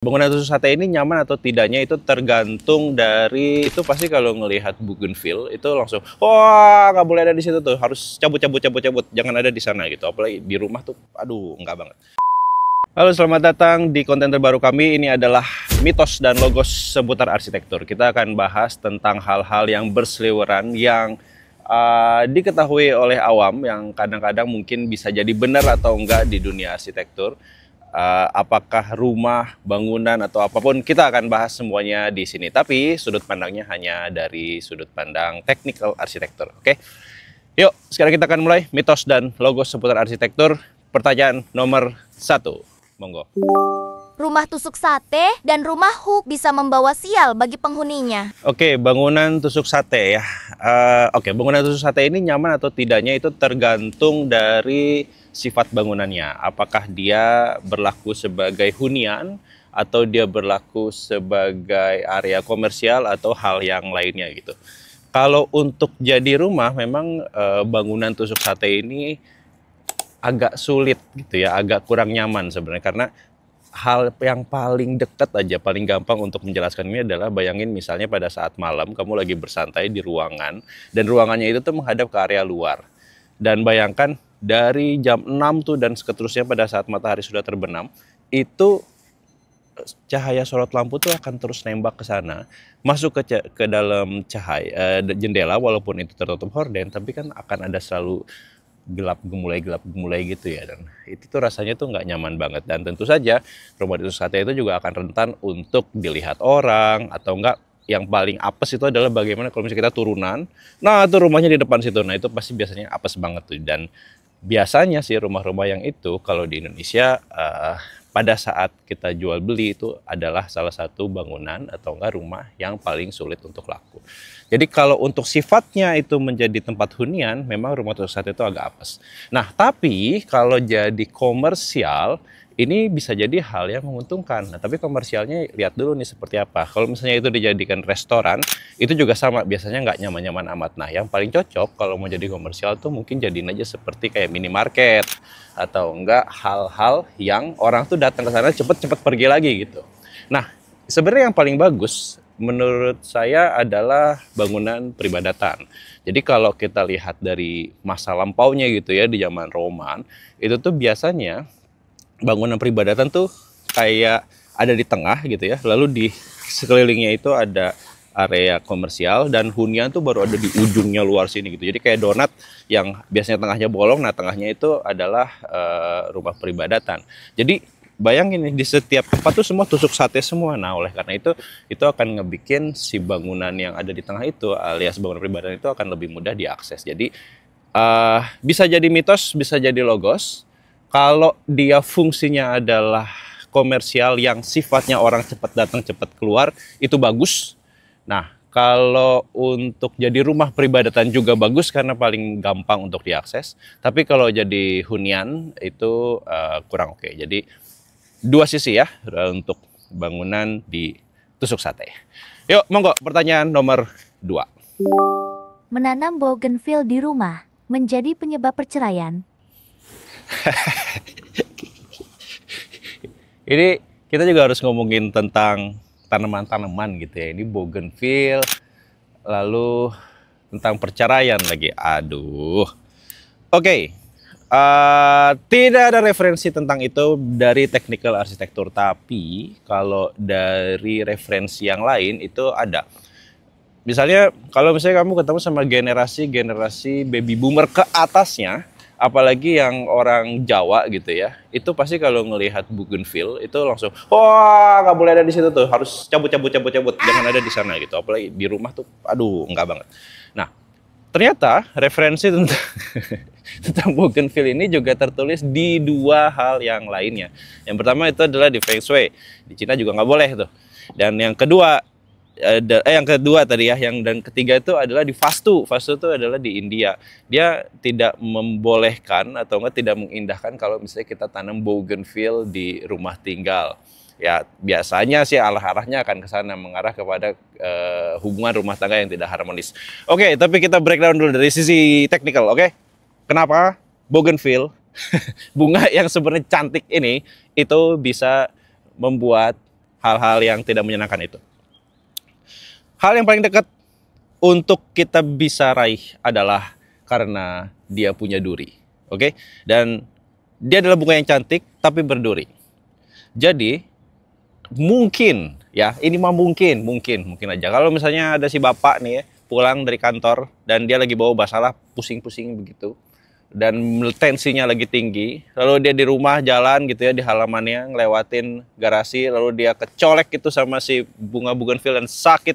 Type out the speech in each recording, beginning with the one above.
Bangunan tusuk sate ini nyaman atau tidaknya itu tergantung dari itu pasti kalau ngelihat bougainville itu langsung wah nggak boleh ada di situ tuh, harus cabut, jangan ada di sana gitu. Apalagi di rumah tuh, aduh enggak banget. Halo, selamat datang di konten terbaru kami. Ini adalah mitos dan logos seputar arsitektur. Kita akan bahas tentang hal-hal yang berseliweran yang diketahui oleh awam yang kadang-kadang mungkin bisa jadi benar atau enggak di dunia arsitektur. Apakah rumah, bangunan, atau apapun, kita akan bahas semuanya di sini. Tapi sudut pandangnya hanya dari sudut pandang technical arsitektur. Oke, yuk sekarang kita akan mulai mitos dan logos seputar arsitektur. Pertanyaan nomor 1, monggo. Rumah tusuk sate dan rumah hook bisa membawa sial bagi penghuninya. Oke, bangunan tusuk sate ya. Oke, bangunan tusuk sate ini nyaman atau tidaknya itu tergantung dari sifat bangunannya. Apakah dia berlaku sebagai hunian atau dia berlaku sebagai area komersial atau hal yang lainnya gitu. Kalau untuk jadi rumah memang bangunan tusuk sate ini agak sulit gitu ya, agak kurang nyaman sebenarnya, karena hal yang paling dekat aja, paling gampang untuk menjelaskan ini adalah bayangin misalnya pada saat malam kamu lagi bersantai di ruangan dan ruangannya itu tuh menghadap ke area luar. Dan bayangkan dari jam 6 tuh dan seterusnya pada saat matahari sudah terbenam, itu cahaya sorot lampu tuh akan terus nembak ke sana, masuk ke dalam cahaya jendela, walaupun itu tertutup horden, tapi kan akan ada selalu gelap gemulai gitu ya, dan itu tuh rasanya tuh nggak nyaman banget. Dan tentu saja rumah tusuk sate itu juga akan rentan untuk dilihat orang, atau enggak yang paling apes itu adalah bagaimana kalau misalnya kita turunan, nah itu rumahnya di depan situ, nah itu pasti biasanya apes banget tuh. Dan biasanya sih rumah-rumah yang itu kalau di Indonesia pada saat kita jual beli itu adalah salah satu bangunan atau enggak rumah yang paling sulit untuk laku. Jadi kalau untuk sifatnya itu menjadi tempat hunian, memang rumah tusuk sate itu agak apes. Nah, tapi kalau jadi komersial, ini bisa jadi hal yang menguntungkan. Nah, tapi komersialnya lihat dulu nih seperti apa. Kalau misalnya itu dijadikan restoran, itu juga sama, biasanya nggak nyaman-nyaman amat. Nah, yang paling cocok kalau mau jadi komersial tuh mungkin jadiin aja seperti kayak minimarket, atau enggak hal-hal yang orang tuh datang ke sana cepet-cepet pergi lagi gitu. Nah, sebenarnya yang paling bagus menurut saya adalah bangunan peribadatan. Jadi kalau kita lihat dari masa lampaunya gitu ya, di zaman Roman, itu tuh biasanya bangunan peribadatan tuh kayak ada di tengah gitu ya, lalu di sekelilingnya itu ada area komersial, dan hunian tuh baru ada di ujungnya luar sini gitu. Jadi kayak donat yang biasanya tengahnya bolong, nah tengahnya itu adalah rumah peribadatan. Jadi bayangin nih, di setiap tempat tuh semua tusuk sate semua. Nah, oleh karena itu akan ngebikin si bangunan yang ada di tengah itu, alias bangunan peribadatan itu akan lebih mudah diakses. Jadi bisa jadi mitos, bisa jadi logos. Kalau dia fungsinya adalah komersial yang sifatnya orang cepat datang cepat keluar, itu bagus. Nah, kalau untuk jadi rumah peribadatan juga bagus karena paling gampang untuk diakses. Tapi kalau jadi hunian itu kurang oke. Jadi dua sisi ya untuk bangunan di tusuk sate. Yuk, monggo pertanyaan nomor 2. Menanam bougainville di rumah menjadi penyebab perceraian. Ini kita juga harus ngomongin tentang tanaman-tanaman gitu ya. Ini bougainville, lalu tentang perceraian lagi. Aduh. Oke. Tidak ada referensi tentang itu dari technical arsitektur, tapi kalau dari referensi yang lain itu ada. Misalnya kalau misalnya kamu ketemu sama generasi baby boomer ke atasnya, apalagi yang orang Jawa gitu ya, itu pasti kalau ngelihat bougainville itu langsung wah nggak boleh ada di situ tuh, harus cabut, jangan ada di sana gitu. Apalagi di rumah tuh, aduh enggak banget. Nah, ternyata referensi tentang tentang bougainville ini juga tertulis di dua hal yang lainnya. Yang pertama itu adalah di Feng Shui. Di Cina juga nggak boleh tuh. Dan yang kedua tadi ya, dan ketiga itu adalah di Vastu. Vastu itu adalah di India. Dia tidak membolehkan atau tidak mengindahkan kalau misalnya kita tanam bougainville di rumah tinggal. Ya, biasanya sih arahnya akan ke sana, mengarah kepada hubungan rumah tangga yang tidak harmonis. Oke, tapi kita breakdown dulu dari sisi teknikal, oke? Kenapa bougainville, bunga yang sebenarnya cantik ini, itu bisa membuat hal-hal yang tidak menyenangkan itu. Hal yang paling dekat untuk kita bisa raih adalah karena dia punya duri. Oke? Dan dia adalah bunga yang cantik tapi berduri. Jadi mungkin ya, ini mah mungkin aja. Kalau misalnya ada si bapak nih ya, pulang dari kantor dan dia lagi bawa masalah pusing-pusing begitu dan tensinya lagi tinggi, lalu dia di rumah jalan gitu ya di halamannya ngelewatin garasi, lalu dia kecolek gitu sama si bunga bougainville dan sakit,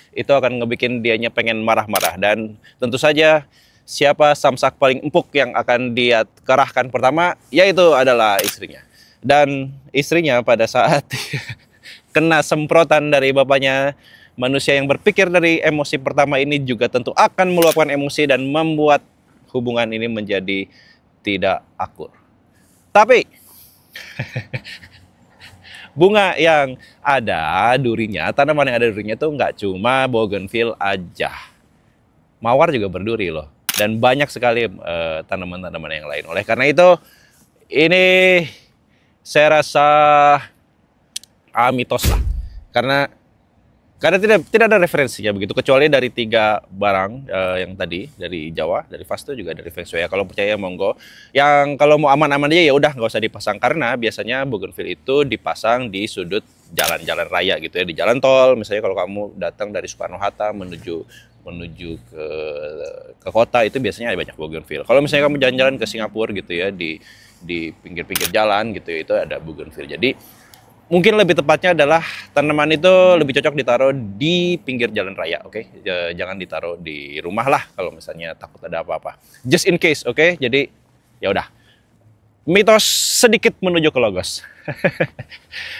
itu akan ngebikin dianya pengen marah-marah. Dan tentu saja siapa samsak paling empuk yang akan dia kerahkan pertama, yaitu adalah istrinya. Dan istrinya pada saat kena semprotan dari bapaknya, manusia yang berpikir dari emosi pertama ini juga tentu akan meluapkan emosi dan membuat hubungan ini menjadi tidak akur. Tapi bunga yang ada durinya, tanaman yang ada durinya itu nggak cuma bougainville aja. Mawar juga berduri loh. Dan banyak sekali tanaman-tanaman yang lain. Oleh karena itu, ini saya rasa mitos lah. Karena tidak ada referensinya begitu, kecuali dari 3 barang yang tadi dari Jawa, dari Vastu juga dari Feng Shui. Ya, kalau percaya monggo. Yang kalau mau aman-aman aja ya udah nggak usah dipasang, karena biasanya bougainville itu dipasang di sudut jalan-jalan raya gitu ya, di jalan tol. Misalnya kalau kamu datang dari Soekarno Hatta menuju ke kota, itu biasanya ada banyak bougainville. Kalau misalnya kamu jalan-jalan ke Singapura gitu ya, di pinggir-pinggir jalan gitu ya, itu ada bougainville. Jadi mungkin lebih tepatnya adalah tanaman itu lebih cocok ditaruh di pinggir jalan raya, oke? Jangan ditaruh di rumah lah kalau misalnya takut ada apa-apa. Just in case, oke? Jadi ya udah. Mitos sedikit menuju ke logos.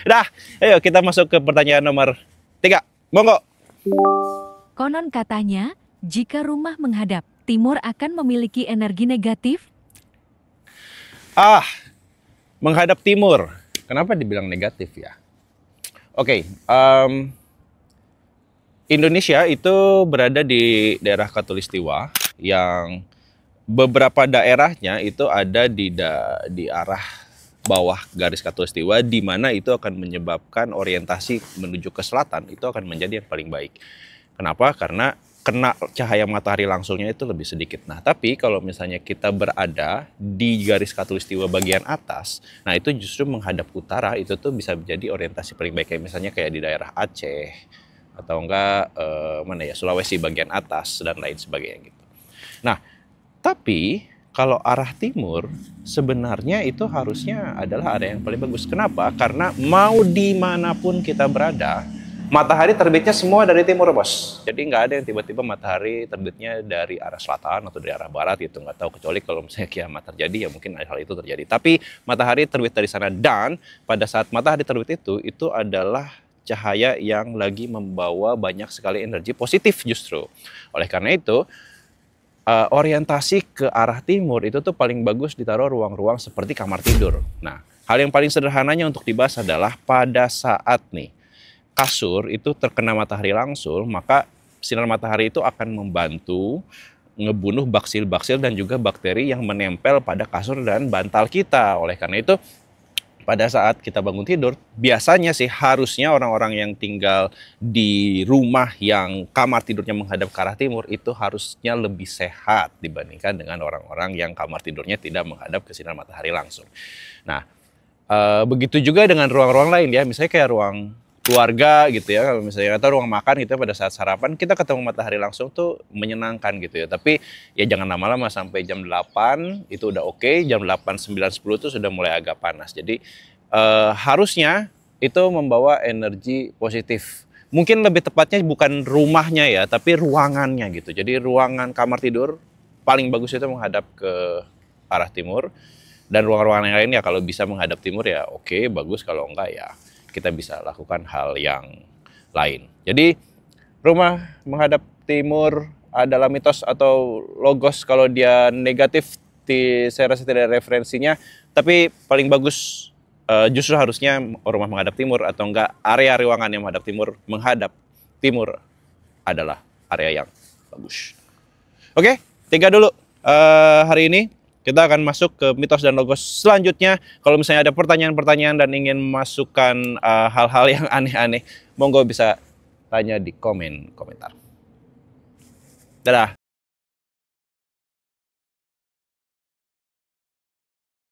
Dah, ayo kita masuk ke pertanyaan nomor 3. Monggo. Konon katanya, jika rumah menghadap timur akan memiliki energi negatif. Menghadap timur. Kenapa dibilang negatif ya? Oke, Indonesia itu berada di daerah Khatulistiwa yang beberapa daerahnya itu ada di arah bawah garis Khatulistiwa, di mana itu akan menyebabkan orientasi menuju ke selatan itu akan menjadi yang paling baik. Kenapa? Karena kena cahaya matahari langsungnya itu lebih sedikit. Nah, tapi kalau misalnya kita berada di garis Khatulistiwa bagian atas, nah itu justru menghadap utara, itu tuh bisa menjadi orientasi paling baik. Kayak misalnya kayak di daerah Aceh, atau enggak Sulawesi bagian atas, dan lain sebagainya gitu. Nah, tapi kalau arah timur, sebenarnya itu harusnya adalah area yang paling bagus. Kenapa? Karena mau dimanapun kita berada, matahari terbitnya semua dari timur, bos. Jadi nggak ada yang tiba-tiba matahari terbitnya dari arah selatan atau dari arah barat gitu. Nggak tahu, kecuali kalau misalnya kiamat terjadi ya mungkin hal itu terjadi. Tapi matahari terbit dari sana, dan pada saat matahari terbit itu adalah cahaya yang lagi membawa banyak sekali energi positif justru. Oleh karena itu, orientasi ke arah timur itu tuh paling bagus ditaruh ruang-ruang seperti kamar tidur. Nah, hal yang paling sederhananya untuk dibahas adalah pada saat nih kasur itu terkena matahari langsung, maka sinar matahari itu akan membantu ngebunuh baksil-baksil dan juga bakteri yang menempel pada kasur dan bantal kita. Oleh karena itu, pada saat kita bangun tidur, biasanya sih harusnya orang-orang yang tinggal di rumah yang kamar tidurnya menghadap ke arah timur itu harusnya lebih sehat dibandingkan dengan orang-orang yang kamar tidurnya tidak menghadap ke sinar matahari langsung. Nah, begitu juga dengan ruang-ruang lain ya, misalnya kayak ruang keluarga gitu ya, kalau misalnya atau ruang makan gitu, pada saat sarapan kita ketemu matahari langsung tuh menyenangkan gitu ya. Tapi ya jangan lama-lama, sampai jam 8 itu udah oke, jam 8, 9, 10 tuh sudah mulai agak panas. Jadi harusnya itu membawa energi positif. Mungkin lebih tepatnya bukan rumahnya ya, tapi ruangannya gitu. Jadi ruangan kamar tidur paling bagus itu menghadap ke arah timur, dan ruang-ruangan yang lain ya kalau bisa menghadap timur ya oke, bagus. Kalau enggak ya kita bisa lakukan hal yang lain. Jadi rumah menghadap timur adalah mitos atau logos. Kalau dia negatif, saya rasa tidak ada referensinya. Tapi paling bagus justru harusnya rumah menghadap timur, atau enggak area ruangan yang menghadap timur adalah area yang bagus. Oke, 3 dulu hari ini. Kita akan masuk ke mitos dan logos selanjutnya. Kalau misalnya ada pertanyaan-pertanyaan dan ingin masukkan hal-hal yang aneh-aneh, monggo bisa tanya di komentar. Dadah.